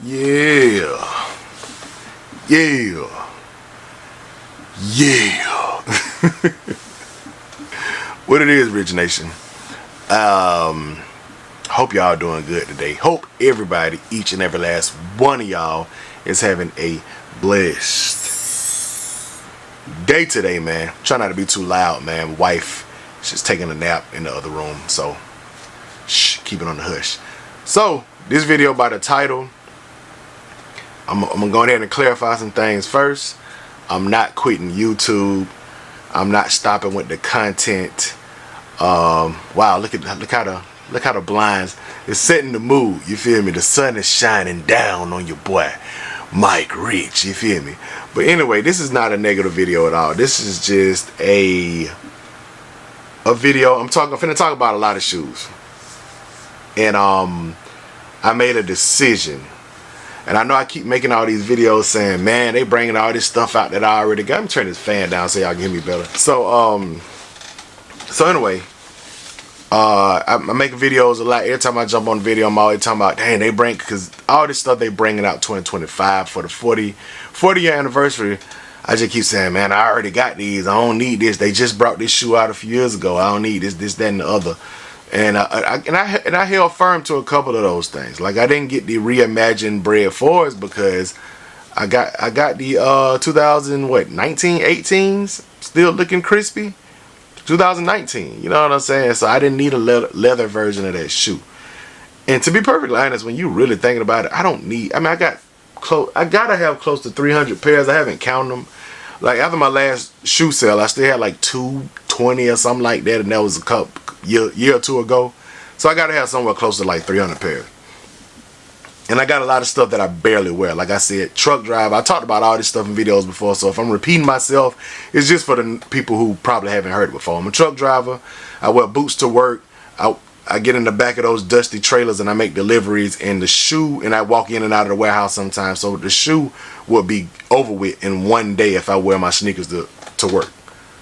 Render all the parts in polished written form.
Yeah. Yeah. Yeah. What it is, Rich Nation. Hope y'all doing good today. Hope everybody, each and every last one of y'all, is having a blessed day today, man. Try not to be too loud, man. Wife, she's taking a nap in the other room, so shh, keep it on the hush. So, this video by the title, I'm gonna go ahead and clarify some things first. I'm not quitting YouTube. I'm not stopping with the content. Wow, look how the blinds is setting the mood. You feel me? The sun is shining down on your boy, Mike Rich. You feel me? But anyway, this is not a negative video at all. This is just a video. I'm finna talk about a lot of shoes, and I made a decision. And I know I keep making all these videos saying, man, they bringing all this stuff out that I already got. I'm turning this fan down so y'all can hear me better. So anyway, I'm making videos a lot. Every time I jump on video, I'm always talking about, dang, they bring, because all this stuff they bringing out 2025 for the 40 year anniversary. I just keep saying, man, I already got these. I don't need this. They just brought this shoe out a few years ago. I don't need this, that, and the other. And I held firm to a couple of those things. Like, I didn't get the reimagined Bred 4s because I got the 2019 18s still looking crispy. 2019, you know what I'm saying? So I didn't need a leather version of that shoe. And to be perfectly honest, when you really thinking about it, I don't need. I mean, I gotta have close to 300 pairs. I haven't counted them. Like, after my last shoe sale, I still had like 220 or something like that, and that was a year or two ago. So I gotta have somewhere close to like 300 pairs. And I got a lot of stuff that I barely wear. Like I said, truck drive. I talked about all this stuff in videos before, so if I'm repeating myself, it's just for the people who probably haven't heard it before. I'm a truck driver. I wear boots to work. I get in the back of those dusty trailers and I make deliveries, and the shoe, and I walk in and out of the warehouse sometimes, so the shoe would be over with in one day if I wear my sneakers to work.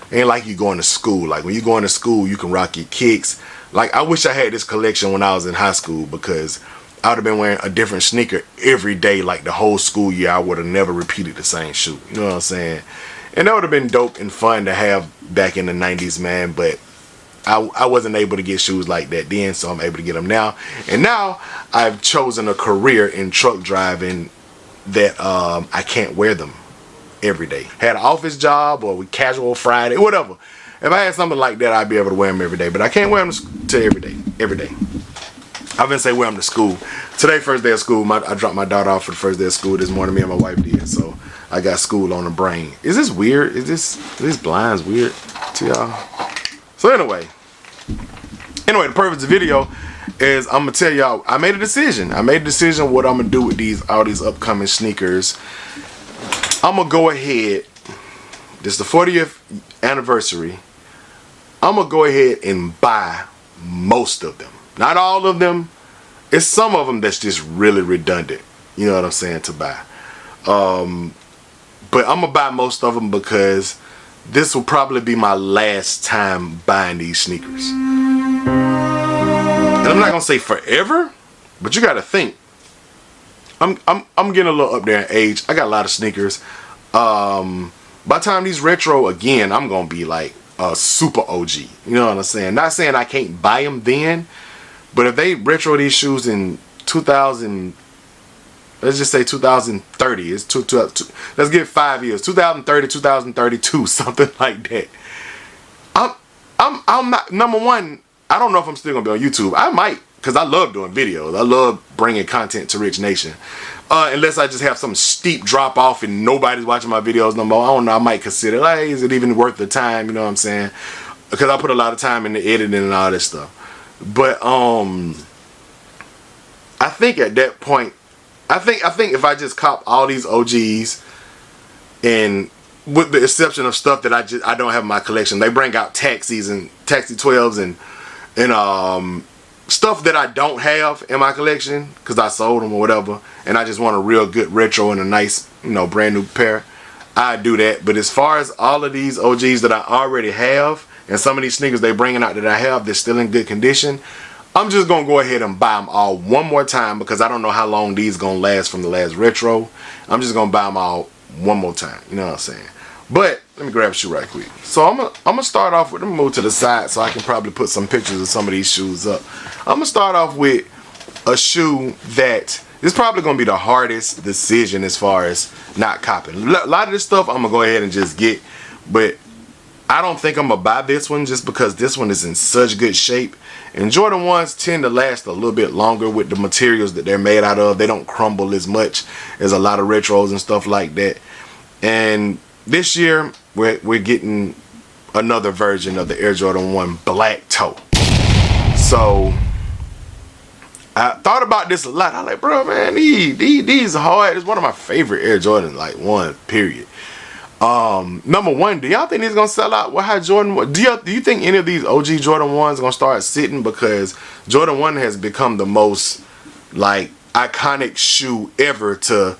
Ain't like you going to school. Like, when you going to school, you can rock your kicks. Like, I wish I had this collection when I was in high school, because I would have been wearing a different sneaker every day, like the whole school year. I would have never repeated the same shoe. You know what I'm saying? And that would have been dope and fun to have back in the 90s, man. But I wasn't able to get shoes like that then, so I'm able to get them now. And now I've chosen a career in truck driving that I can't wear them every day. Had an office job or with casual Friday, whatever. If I had something like that, I'd be able to wear them every day. But I can't wear them to every day. I didn't say wear them to school. Today, first day of school, I dropped my daughter off for the first day of school this morning. Me and my wife did, so I got school on the brain. Is this weird? Is this blinds weird to y'all? So anyway, the purpose of the video is I'm gonna tell y'all I made a decision. What I'm gonna do with all these upcoming sneakers. I'm gonna go ahead. This is the 40th anniversary. I'm gonna go ahead and buy most of them. Not all of them. It's some of them that's just really redundant. You know what I'm saying, to buy. But I'm going to buy most of them because this will probably be my last time buying these sneakers. And I'm not going to say forever, but you got to think. I'm getting a little up there in age. I got a lot of sneakers. By the time these retro, again, I'm going to be like a super OG. You know what I'm saying? Not saying I can't buy them then. But if they retro these shoes in 2000, let's just say 2030, let's give 5 years, 2030, 2032, something like that. I'm not, number one, I don't know if I'm still gonna be on YouTube. I might, because I love doing videos. I love bringing content to Rich Nation. Unless I just have some steep drop off and nobody's watching my videos no more. I don't know, I might consider, like, is it even worth the time, you know what I'm saying? Because I put a lot of time into editing and all this stuff. But I think at that point, I think if I just cop all these OGs, and with the exception of stuff that I don't have in my collection, they bring out taxis and taxi 12s and stuff that I don't have in my collection because I sold them or whatever, and I just want a real good retro and a nice, you know, brand new pair, I do that. But as far as all of these OGs that I already have, and some of these sneakers they bringing out that I have that's still in good condition, I'm just gonna go ahead and buy them all one more time because I don't know how long these gonna last from the last retro. I'm just gonna buy them all one more time. You know what I'm saying? But let me grab a shoe right quick. So I'm gonna start off with, let me move to the side so I can probably put some pictures of some of these shoes up. I'm gonna start off with a shoe that is probably gonna be the hardest decision as far as not copping. A lot of this stuff I'm gonna go ahead and just get, but I don't think I'm gonna buy this one just because this one is in such good shape. And Jordan 1s tend to last a little bit longer with the materials that they're made out of. They don't crumble as much as a lot of retros and stuff like that. And this year we're getting another version of the Air Jordan 1 black toe. So I thought about this a lot. I like, bro, man, these are hard. It's one of my favorite Air Jordan, like, 1, period. Number one, do y'all think these gonna sell out? Well, how Jordan? Do you think any of these OG Jordan 1s gonna start sitting? Because Jordan 1 has become the most, like, iconic shoe ever to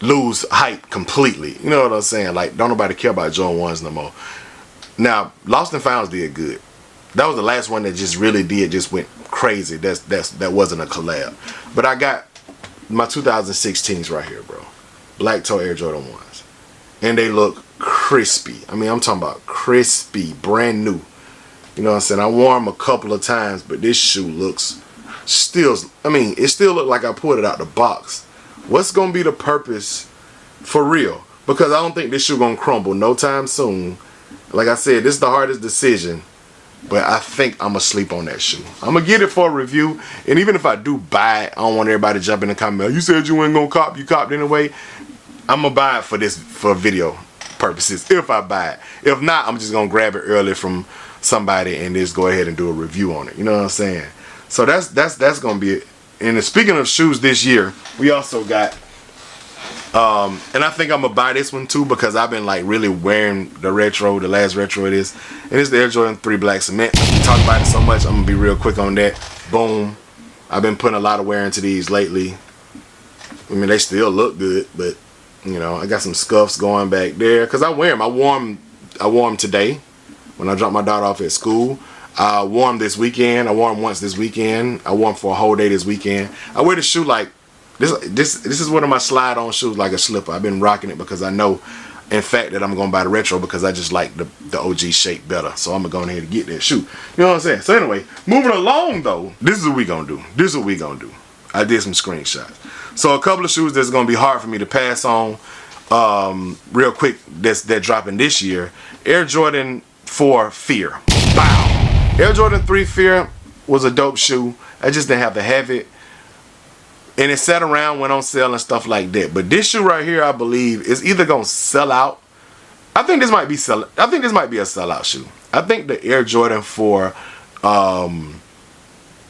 lose hype completely. You know what I'm saying? Like, don't nobody care about Jordan 1s no more. Now, Lost and Founds did good. That was the last one that just really just went crazy. That wasn't a collab. But I got my 2016s right here, bro. Black toe Air Jordan 1s. And they look crispy. I mean, I'm talking about crispy, brand new. You know what I'm saying? I wore them a couple of times, but this shoe looks still, I mean, it still look like I pulled it out the box. What's going to be the purpose for real? Because I don't think this shoe going to crumble no time soon. Like I said, this is the hardest decision. But I think I'm going to sleep on that shoe. I'm going to get it for a review. And even if I do buy it, I don't want everybody to jump in the comment. You said you ain't going to cop. You copped anyway. I'm going to buy it for video purposes if I buy it. If not, I'm just going to grab it early from somebody and just go ahead and do a review on it. You know what I'm saying? So that's going to be it. And speaking of shoes this year, we also got, and I think I'm going to buy this one too because I've been like really wearing the last retro it is. And it's the Air Jordan 3 Black Cement. We talk about it so much, I'm going to be real quick on that. Boom. I've been putting a lot of wear into these lately. I mean, they still look good, but you know, I got some scuffs going back there because I wear them. I wore them today when I dropped my daughter off at school. I wore them this weekend. I wore them once this weekend. I wore them for a whole day this weekend. I wear the shoe like this is one of my slide-on shoes, like a slipper. I've been rocking it because I know, in fact, that I'm gonna buy the retro because I just like the OG shape better. So I'm gonna go ahead and get that shoe. You know what I'm saying? So anyway, moving along though, this is what we gonna do. This is what we gonna do. I did some screenshots. So a couple of shoes that's gonna be hard for me to pass on real quick they're dropping this year. Air Jordan 4 Fear. Bow. Air Jordan 3 Fear was a dope shoe. I just didn't have to have it. And it sat around, went on sale and stuff like that. But this shoe right here, I believe, is either gonna sell out. I think this might be a sellout shoe. I think the Air Jordan 4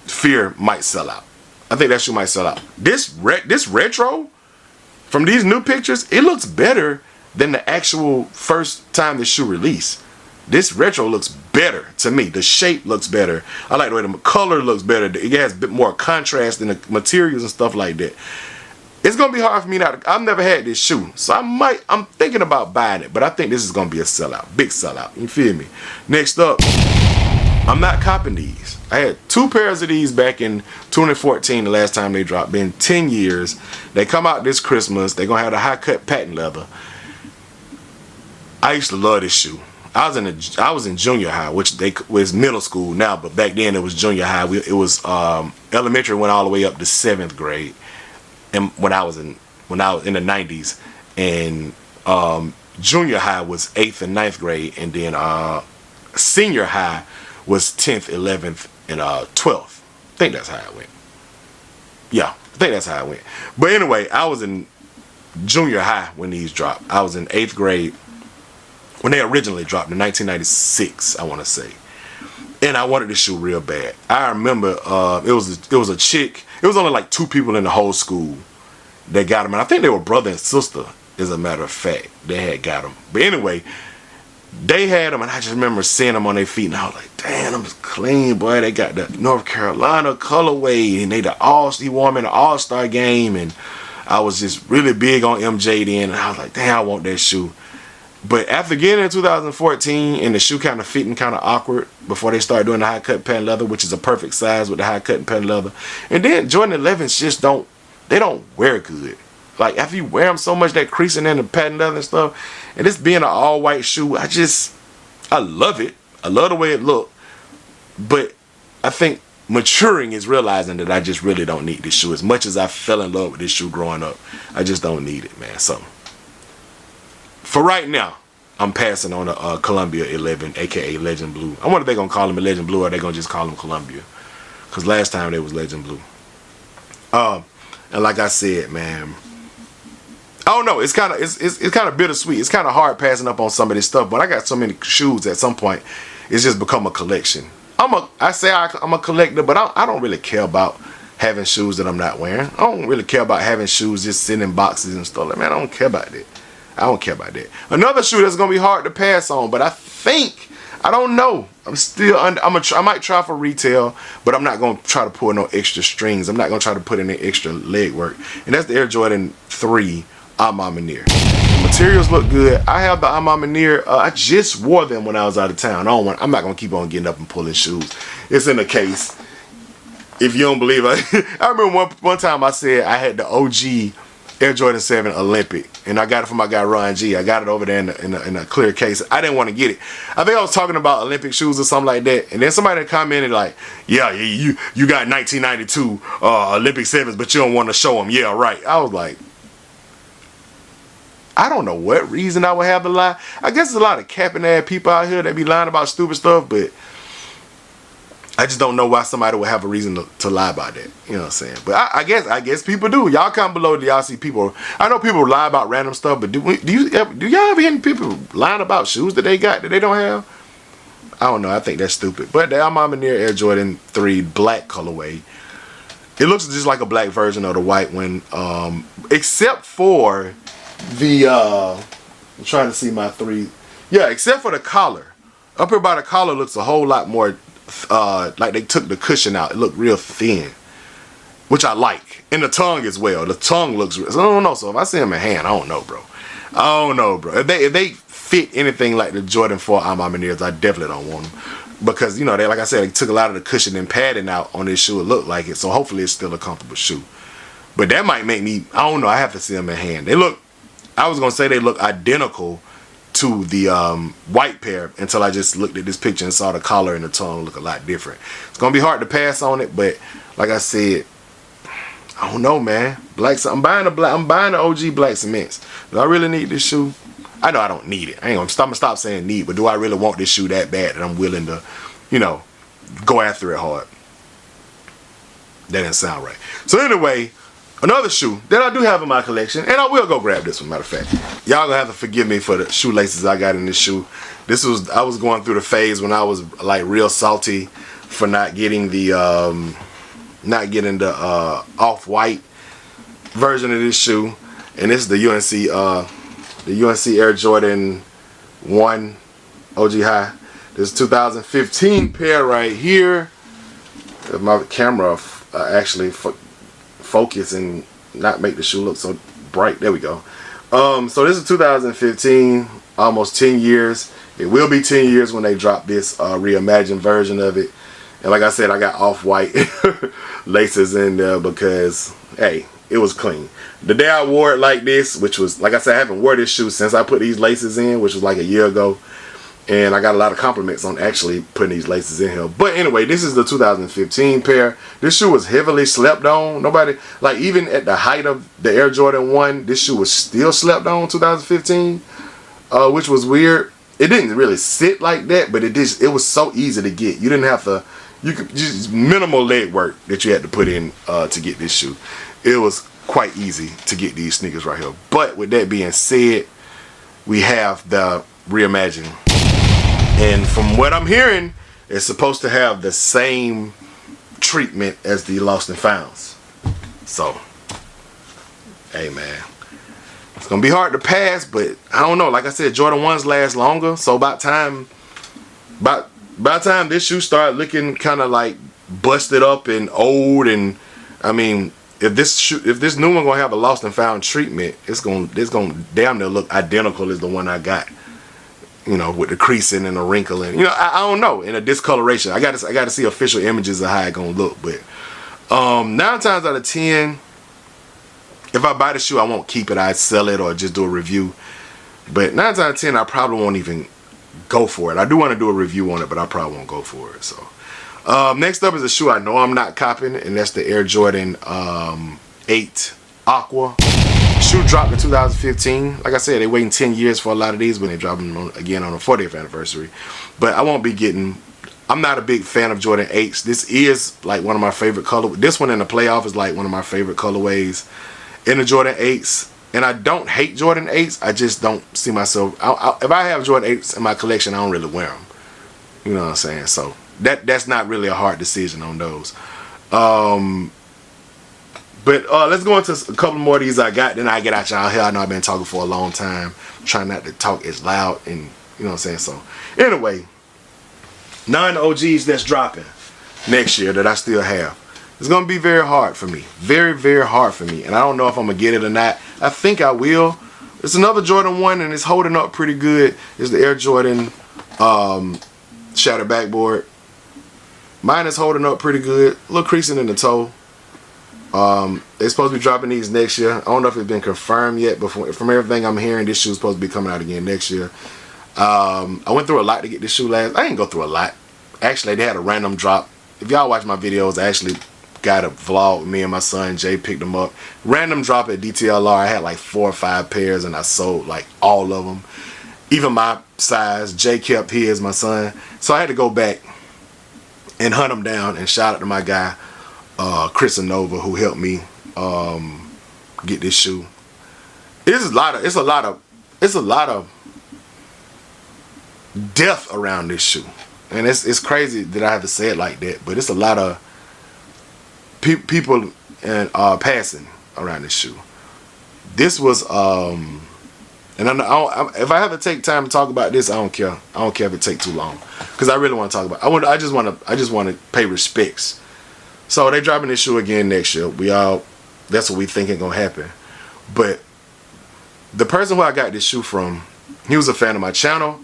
Fear might sell out. I think that shoe might sell out. This retro, from these new pictures, it looks better than the actual first time the shoe released. This retro looks better to me. The shape looks better. I like the way the color looks better. It has a bit more contrast in the materials and stuff like that. It's gonna be hard for me not to, I've never had this shoe, so I'm thinking about buying it, but I think this is gonna be a sellout, big sellout. You feel me? Next up, I'm not copping these. I had 2 pairs of these back in 2014, the last time they dropped. Been 10 years. They come out this Christmas. They're gonna have the high cut patent leather. I used to love this shoe. I was in junior high, which was middle school now, but back then it was junior high. It was elementary, went all the way up to 7th grade, and when I was in the 90s, and junior high was 8th and 9th grade, and then senior high was 10th, 11th, and 12th. I think that's how it went. Yeah, I think that's how it went. But anyway, I was in junior high when these dropped. I was in 8th grade when they originally dropped in 1996, I want to say. And I wanted this shoe real bad. I remember it was a chick. It was only like 2 people in the whole school that got them. And I think they were brother and sister, as a matter of fact. They had got them. But anyway, they had them, and I just remember seeing them on their feet, and I was like, damn, them is clean, boy. They got the North Carolina colorway, and he wore them in the All-Star game, and I was just really big on MJ then, and I was like, damn, I want that shoe. But after getting in 2014 and the shoe kind of fitting kind of awkward before they start doing the high cut patent leather, which is a perfect size with the high cut and patent leather. And then Jordan 11s just don't wear good. Like after you wear them so much, that creasing in the patent leather and stuff, and this being an all white shoe, I love it. I love the way it looked. But I think maturing is realizing that I just really don't need this shoe. As much as I fell in love with this shoe growing up, I just don't need it, man. So for right now, I'm passing on a Columbia 11, aka Legend Blue. I wonder if they're gonna call him a Legend Blue or they gonna just call him Columbia, because last time they was Legend Blue. And like I said, man, I don't know. It's kind of bittersweet. It's kind of hard passing up on some of this stuff, but I got so many shoes. At some point, it's just become a collection. I'm a collector, but I don't really care about having shoes that I'm not wearing. I don't really care about having shoes just sitting in boxes and stuff. Like, man, I don't care about that. I don't care about that. Another shoe that's gonna be hard to pass on, but I don't know. I might try for retail, but I'm not gonna try to pull no extra strings. I'm not gonna try to put in any extra leg work. And that's the Air Jordan 3 AMM Jordan. The materials look good. I have the AMM Jordan. I just wore them when I was out of town. I'm not gonna keep on getting up and pulling shoes. It's in the case. If you don't believe it, I remember one time I said I had the OG Air Jordan 7 Olympic, and I got it from my guy Ron G. I got it over there in a clear case. I didn't want to get it. I think I was talking about Olympic shoes or something like that, and then somebody commented like, "Yeah, you got 1992 Olympic 7s, but you don't want to show them." Yeah, right. I was like, I don't know what reason I would have to lie. I guess there's a lot of capping ass people out here that be lying about stupid stuff, but I just don't know why somebody would have a reason to lie about that. You know what I'm saying? But I guess people do. Y'all comment below. Do y'all see people? I know people lie about random stuff, but do y'all ever hear people lying about shoes that they got that they don't have? I don't know. I think that's stupid. But the AMM Jordan Air Jordan 3 black colorway, it looks just like a black version of the white one, except for the I'm trying to see my 3. Yeah, except for the collar. Up here by the collar looks a whole lot more like they took the cushion out. It looked real thin, which I like. And the tongue as well. The tongue looks real. So I don't know. So if I see them in hand, I don't know, bro. If they fit anything like the Jordan 4 AMM Jordans, I definitely don't want them, because you know they, like I said, they took a lot of the cushion and padding out on this shoe. It looked like it. So hopefully it's still a comfortable shoe. But that might make me, I don't know. I have to see them in hand. They look, I was gonna say they look identical to the white pair until I just looked at this picture and saw the collar and the tongue look a lot different. It's gonna be hard to pass on it, but like I said, I don't know, man. I'm buying the OG black cements. Do I really need this shoe? I know I don't need it. I'm gonna stop saying need, but do I really want this shoe that bad that I'm willing to, you know, go after it hard? That didn't sound right. So anyway, another shoe that I do have in my collection, and I will go grab this one, matter of fact. Y'all gonna have to forgive me for the shoelaces I got in this shoe. I was going through the phase when I was like real salty for not getting the off-white version of this shoe. And this is the UNC Air Jordan 1 OG High. This is 2015 pair right here. If my camera actually focus and not make the shoe look so bright. There we go. So this is 2015, almost 10 years. It will be 10 years when they drop this reimagined version of it. And like I said, I got off-white laces in there because, hey, it was clean. The day I wore it like this, which was, like I said, I haven't worn this shoe since I put these laces in, which was like a year ago. And I got a lot of compliments on actually putting these laces in here. But anyway, this is the 2015 pair. This shoe was heavily slept on. Nobody, like even at the height of the Air Jordan 1, this shoe was still slept on 2015, which was weird. It didn't really sit like that, but it was so easy to get. You didn't have to, you could just minimal leg work that you had to put in to get this shoe. It was quite easy to get these sneakers right here. But with that being said, we have the reimagined. And from what I'm hearing, it's supposed to have the same treatment as the Lost and Founds. So, hey man, it's gonna be hard to pass, but I don't know. Like I said, Jordan 1s last longer. So by the time this shoe start looking kind of like busted up and old, and I mean, if this new one gonna have a Lost and Found treatment, it's gonna damn near look identical as the one I got you know, with the creasing and the wrinkling. You know, I don't know. And a discoloration. I got to see official images of how it gonna look. But 9 times out of 10, if I buy the shoe, I won't keep it. I'd sell it or just do a review. But 9 times out of 10, I probably won't even go for it. I do want to do a review on it, but I probably won't go for it. So next up is a shoe I know I'm not copying, and that's the Air Jordan 8 Aqua. Shoe dropped in 2015. Like I said, they're waiting 10 years for a lot of these, when they drop them again on the 40th anniversary. But I won't be getting... I'm not a big fan of Jordan 8s. This is like one of my favorite color. This one in the playoff is like one of my favorite colorways in the Jordan 8s. And I don't hate Jordan 8s. I just don't see myself... if I have Jordan 8s in my collection, I don't really wear them. You know what I'm saying? So that's not really a hard decision on those. But let's go into a couple more of these I got. Then I get out y'all here. I know I've been talking for a long time. I'm trying not to talk as loud, and you know what I'm saying? So anyway, 9 OGs that's dropping next year that I still have. It's going to be very hard for me. Very, very hard for me. And I don't know if I'm going to get it or not. I think I will. It's another Jordan 1, and it's holding up pretty good. It's the Air Jordan shattered backboard. Mine is holding up pretty good. A little creasing in the toe. They're supposed to be dropping these next year. I don't know if it's been confirmed yet, but from everything I'm hearing, this shoe's supposed to be coming out again next year. I went through a lot to get this shoe last. I didn't go through a lot. Actually, they had a random drop. If y'all watch my videos, I actually got a vlog with me and my son Jay, picked them up. Random drop at DTLR. I had like 4 or 5 pairs, and I sold like all of them. Even my size. Jay kept his, my son. So I had to go back and hunt them down, and shout out to my guy Chris Nova, who helped me get this shoe. It's a lot of death around this shoe, and it's crazy that I have to say it like that, but it's a lot of people and passing around this shoe. This was and if I have to take time to talk about this, I don't care. I don't care if it takes too long, because I really want to talk about it. I just want to pay respects. So they dropping this shoe again next year. That's what we think is gonna happen. But the person who I got this shoe from, he was a fan of my channel,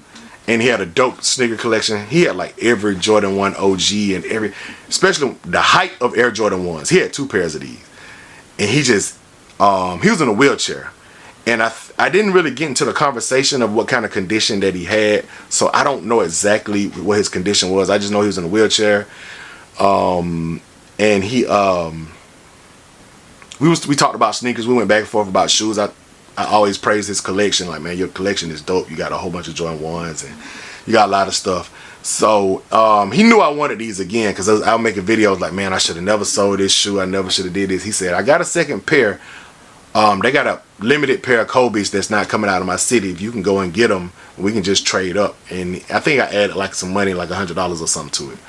and he had a dope sneaker collection. He had like every Jordan 1 OG and especially the height of Air Jordan 1s. He had 2 pairs of these, and he was in a wheelchair, and I didn't really get into the conversation of what kind of condition that he had, so I don't know exactly what his condition was. I just know he was in a wheelchair. And he we talked about sneakers. We went back and forth about shoes. I always praise his collection. Like, man, your collection is dope. You got a whole bunch of Jordan 1s, and you got a lot of stuff. So he knew I wanted these again, because I was making videos like, man, I should have never sold this shoe. I never should have did this. He said, I got a second pair. They got a limited pair of Kobe's that's not coming out of my city. If you can go and get them, we can just trade up. And I think I added like some money, like $100 or something to it.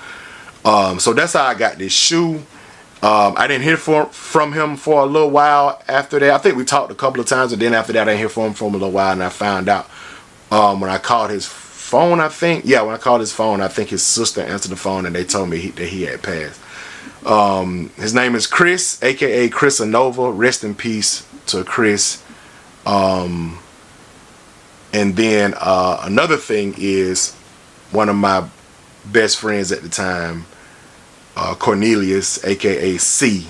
So that's how I got this shoe. I didn't hear from him for a little while after that. I think we talked a couple of times, and then after that I didn't hear from him for a little while, and I found out when I called his phone, I think. Yeah, when I called his phone, I think his sister answered the phone, and they told me that he had passed. His name is Chris, aka Chris Nova. Rest in peace to Chris. And then another thing is, one of my best friends at the time, Cornelius, aka C,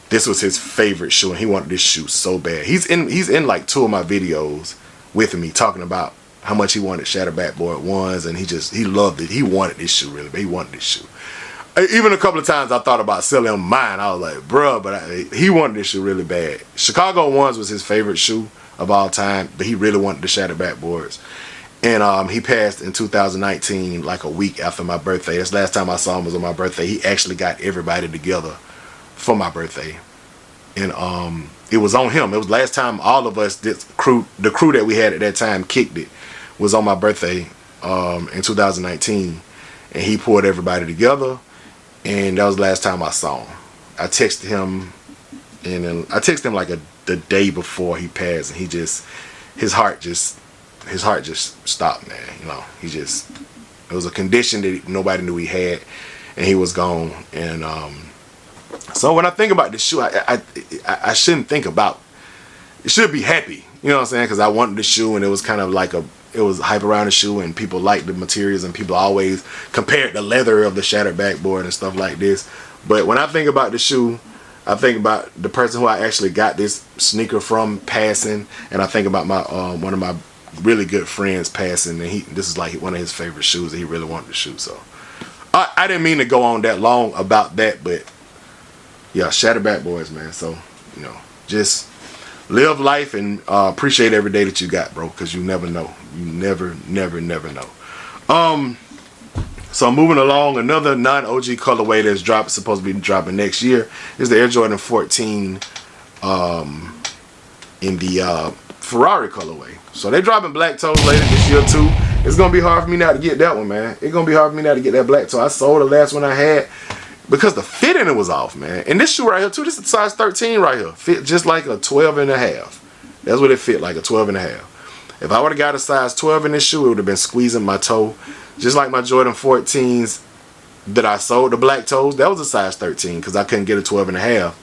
this was his favorite shoe, and he wanted this shoe so bad. He's in like 2 of my videos with me, talking about how much he wanted shattered backboard 1s, and he loved it. He wanted this shoe really bad. He wanted this shoe. Even a couple of times I thought about selling him mine. I was like, bruh, but he wanted this shoe really bad. Chicago 1s was his favorite shoe of all time, but he really wanted the shattered backboards. And he passed in 2019, like a week after my birthday. That's the last time I saw him was on my birthday. He actually got everybody together for my birthday. And it was on him. It was last time all of us, the crew that we had at that time, kicked it, was on my birthday in 2019. And he pulled everybody together. And that was the last time I saw him. I texted him, and then I texted him like the day before he passed, and his heart just stopped, man. You know, it was a condition that nobody knew he had, and he was gone. And so when I think about this shoe, I shouldn't think about, it should be happy, you know what I'm saying, because I wanted the shoe, and it was kind of like it was hype around the shoe, and people liked the materials, and people always compared the leather of the shattered backboard and stuff like this. But when I think about the shoe, I think about the person who I actually got this sneaker from passing, and I think about my one of my really good friends passing, and this is like one of his favorite shoes that he really wanted to shoe. So I didn't mean to go on that long about that, but yeah, shattered backboards, man. So, you know, just live life and appreciate every day that you got, bro, because you never know. You never know. So moving along, another non-OG colorway that's supposed to be dropping next year is the Air Jordan 14 in the Ferrari colorway. So they dropping black toes later this year too. It's gonna be hard for me now to get that one, man. It's gonna be hard for me now to get that black toe. I sold the last one I had because the fit in it was off, man. And this shoe right here too, this is size 13 right here. Fit just like a 12 and a half. That's what it fit, like a 12 and a half. If I would have got a size 12 in this shoe, it would have been squeezing my toe. Just like my Jordan 14s that I sold, the black toes, that was a size 13 because I couldn't get a 12 and a half.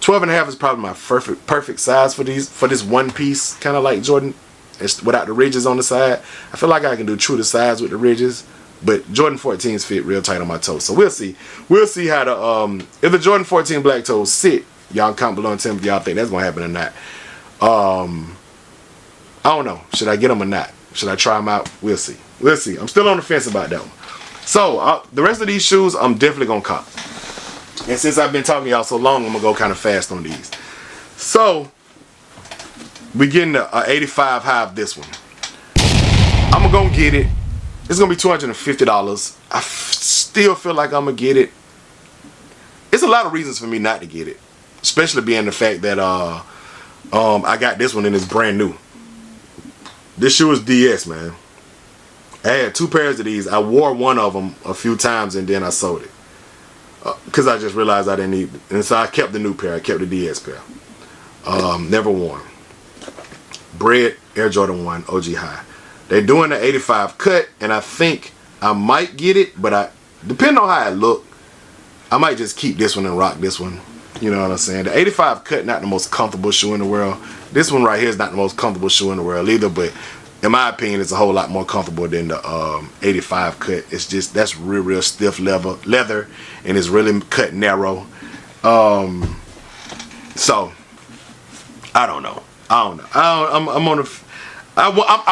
12 and a half is probably my perfect size for this one piece, kind of like Jordan, without the ridges on the side. I feel like I can do true to size with the ridges, but Jordan 14s fit real tight on my toes. So we'll see. We'll see how the if the Jordan 14 black toes sit. Y'all comment below and tell me if y'all think that's gonna happen or not. I don't know. Should I get them or not? Should I try them out? We'll see. We'll see. I'm still on the fence about that one. So the rest of these shoes, I'm definitely gonna cop. And since I've been talking to y'all so long, I'm gonna go kind of fast on these. So we getting the 85 high of this one. I'm gonna get it. It's gonna be $250. I still feel like I'm gonna get it. It's a lot of reasons for me not to get it, especially being the fact that I got this one and it's brand new. This shoe is DS, man. I had 2 pairs of these. I wore one of them a few times and then I sold it because I just realized I didn't need it. And so I kept the new pair. I kept the DS pair. Never worn. Bread Air Jordan 1 OG High. They're doing the 85 cut, and I think I might get it, but depending on how it look, I might just keep this one and rock this one. You know what I'm saying? The 85 cut, not the most comfortable shoe in the world. This one right here is not the most comfortable shoe in the world either, but in my opinion, it's a whole lot more comfortable than the 85 cut. It's just, that's real stiff leather, and it's really cut narrow. So I don't know. I'm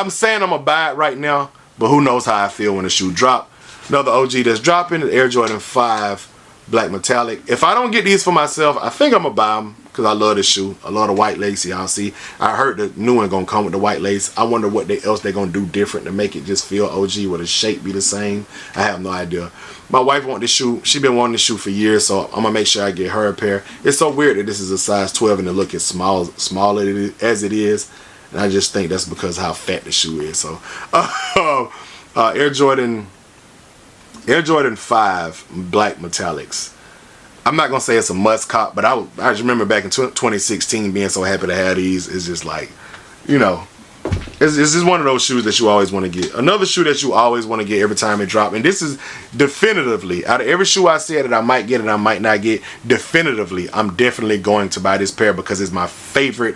saying I'm gonna buy it right now, but who knows how I feel when the shoe drop. Another OG that's dropping is Air Jordan 5 Black Metallic. If I don't get these for myself, I think I'm gonna buy them because I love this shoe. I love the white lace. Y'all see, I heard the new one gonna come with the white lace. I wonder what else they're gonna do different to make it just feel OG. Will the shape be the same? I have no idea. My wife wants this shoe. She been wanting this shoe for years, so I'm gonna make sure I get her a pair. It's so weird that this is a size 12 and it look as smaller as it is, and I just think that's because how fat the shoe is. So Air Jordan 5 Black Metallics. I'm not gonna say it's a must cop, but I just remember back in 2016 being so happy to have these. It's just like, you know, it's just one of those shoes that you always want to get. Another shoe that you always want to get every time it drop, and this is definitively out of every shoe I said that I might get and I might not get, definitively I'm definitely going to buy this pair because it's my favorite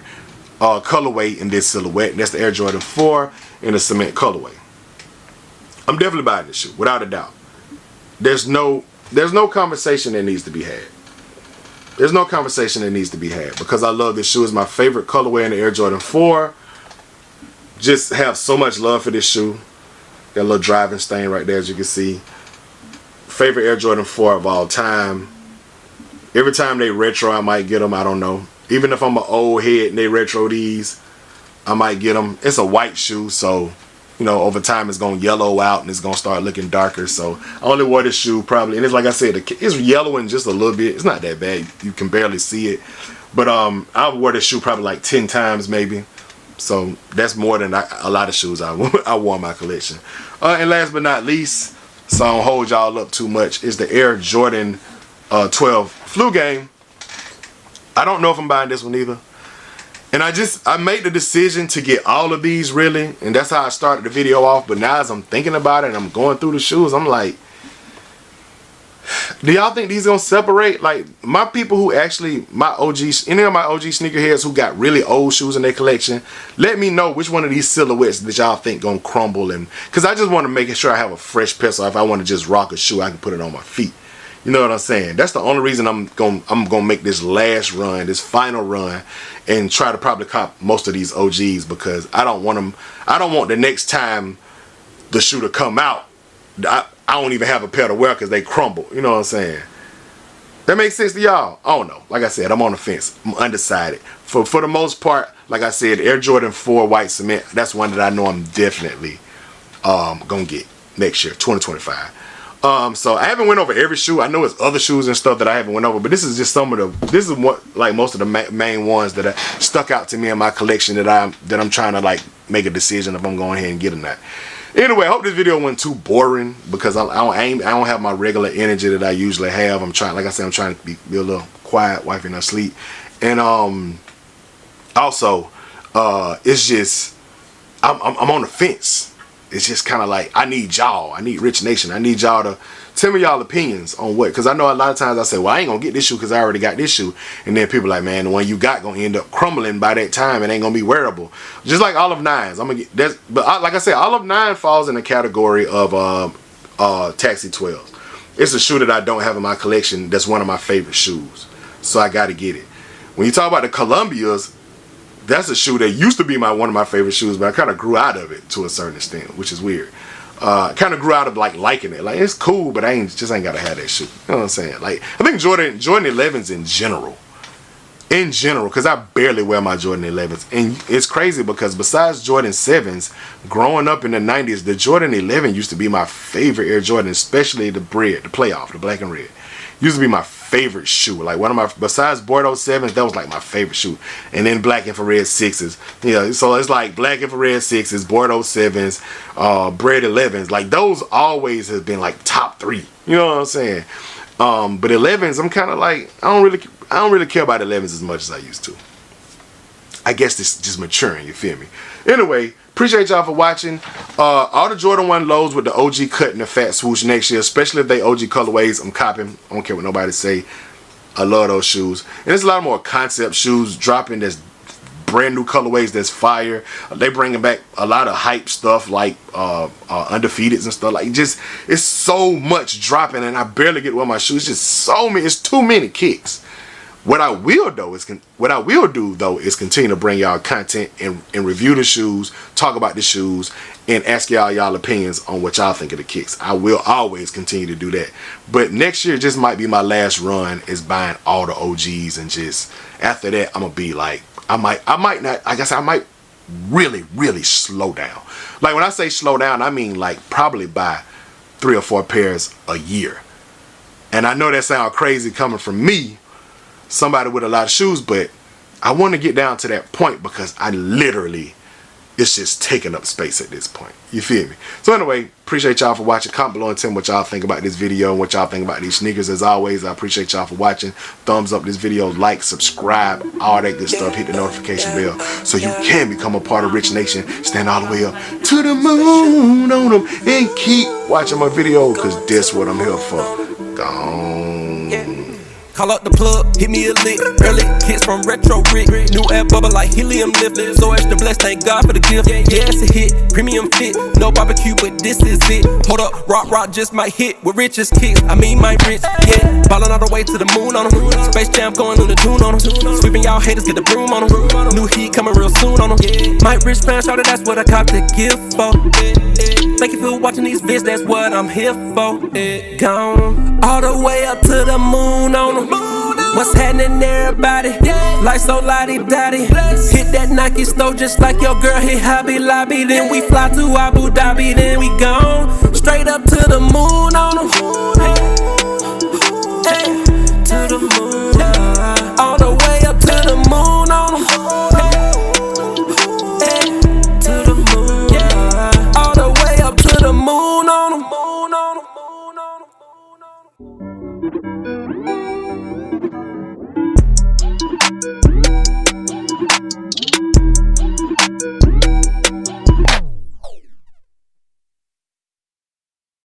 colorway in this silhouette, and that's the Air Jordan 4 in the cement colorway. I'm definitely buying this shoe without a doubt. There's no conversation that needs to be had. There's no conversation that needs to be had because I love this shoe. It's my favorite colorway in the Air Jordan 4. Just have so much love for this shoe. Got a little driving stain right there, as you can see. Favorite Air Jordan 4 of all time. Every time they retro, I might get them. I don't know. Even if I'm an old head and they retro these, I might get them. It's a white shoe, so you know, over time it's gonna yellow out and it's gonna start looking darker. So I only wore this shoe probably, and it's like I said, it's yellowing just a little bit. It's not that bad. You can barely see it. But I wore this shoe probably like 10 times maybe. So that's more than a lot of shoes I wore in my collection. And last but not least, so I don't hold y'all up too much, is the Air Jordan 12 Flu Game. I don't know if I'm buying this one either. And I made the decision to get all of these really, and that's how I started the video off. But now as I'm thinking about it and I'm going through the shoes, I'm like, Do y'all think these gonna separate? Like, my people who actually, my OGs, any of my OG sneakerheads who got really old shoes in their collection, let me know which one of these silhouettes that y'all think gonna crumble. And because I just want to make sure I have a fresh pair, so if I want to just rock a shoe, I can put it on my feet. You know what I'm saying? That's the only reason I'm gonna make this last run, this final run, and try to probably cop most of these OGs, because I don't want them. I don't want the next time the shoe to come out, I don't even have a pair to wear because they crumble. You know what I'm saying? That makes sense to y'all? I don't know. Like I said, I'm on the fence. I'm undecided. For the most part, like I said, Air Jordan 4 white cement, that's one that I know I'm definitely gonna get next year, 2025. So I haven't went over every shoe. I know it's other shoes and stuff that I haven't went over, but this is just some of the, this is what, like, most of the main ones that stuck out to me in my collection that I'm trying to, like, make a decision if I'm going ahead and getting that. Anyway, I hope this video wasn't too boring, because I don't have my regular energy that I usually have. I'm trying, like I said, I'm trying to be a little quiet, wifing her sleep. And also, it's just, I'm on the fence. It's just kind of like, I need y'all. I need Rich Nation. I need y'all to tell me y'all opinions on what. Because I know a lot of times I say, well, I ain't going to get this shoe because I already got this shoe. And then people like, man, the one you got going to end up crumbling by that time. It ain't going to be wearable. Just like Olive 9s. I'm going to get that. But like I said, Olive 9 falls in the category of Taxi 12s. It's a shoe that I don't have in my collection. That's one of my favorite shoes. So I got to get it. When you talk about the Columbias, that's a shoe that used to be one of my favorite shoes, but I kind of grew out of it to a certain extent, which is weird. Kind of grew out of like liking it. Like, it's cool, but I just ain't gotta have that shoe. You know what I'm saying? Like, I think Jordan 11s in general, because I barely wear my Jordan 11s, and it's crazy because besides Jordan 7s, growing up in the 90s, the Jordan 11 used to be my favorite Air Jordan, especially the playoff, the black and red. Used to be my favorite shoe. Like, one of my, besides Bordeaux 7s, that was like my favorite shoe. And then black infrared 6s. Yeah, so it's like black infrared 6s, Bordeaux 7s, Bread 11s. Like, those always have been like top 3. You know what I'm saying? But 11s, I'm kind of like, I don't really care about 11s as much as I used to. I guess this is just maturing, you feel me? Anyway, appreciate y'all for watching. All the Jordan 1 lows with the OG cut and the fat swoosh next year, especially if they OG colorways, I'm copping. I don't care what nobody say. I love those shoes. And there's a lot more concept shoes dropping that's brand new colorways that's fire. They bringing back a lot of hype stuff like undefeateds and stuff. Like, just, it's so much dropping, and I barely get to wear my shoes. Just so many, it's too many kicks. What I will do though is continue to bring y'all content and review the shoes, talk about the shoes, and ask y'all opinions on what y'all think of the kicks. I will always continue to do that. But next year just might be my last run, is buying all the OGs, and just after that I'm gonna be like, I might not, like I said, I might really slow down. Like, when I say slow down, I mean like probably buy 3 or 4 pairs a year. And I know that sounds crazy coming from me, somebody with a lot of shoes, but I want to get down to that point because I literally, it's just taking up space at this point. You feel me? So anyway, appreciate y'all for watching. Comment below and tell me what y'all think about this video and what y'all think about these sneakers. As always, I appreciate y'all for watching. Thumbs up this video, like, subscribe, all that good stuff. Hit the notification bell so you can become a part of Rich Nation. Stand all the way up to the moon on them and keep watching my video, because that's what I'm here for. Gone. Call up the plug, hit me a lick. Early kids from Retro Rick. New air bubble like helium lift. So extra blessed, thank God for the gift. Yeah, it's a hit, premium fit. No barbecue, but this is it. Hold up, rock just might hit with richest kicks. I mean, my rich, yeah. Ballin' all the way to the moon on them. Space Jam going on the tune on them. Sweeping y'all haters, get the broom on them. New heat coming real soon on them. My rich fan, shout it, that's what I cop the gift for. Thank you for watching these vids, that's what I'm here for. Gone all the way up to the moon on them. What's happening, everybody? Life so lottie-dottie. Hit that Nike store just like your girl hit Hobby Lobby. Then we fly to Abu Dhabi, then we gone straight up to the moon on them.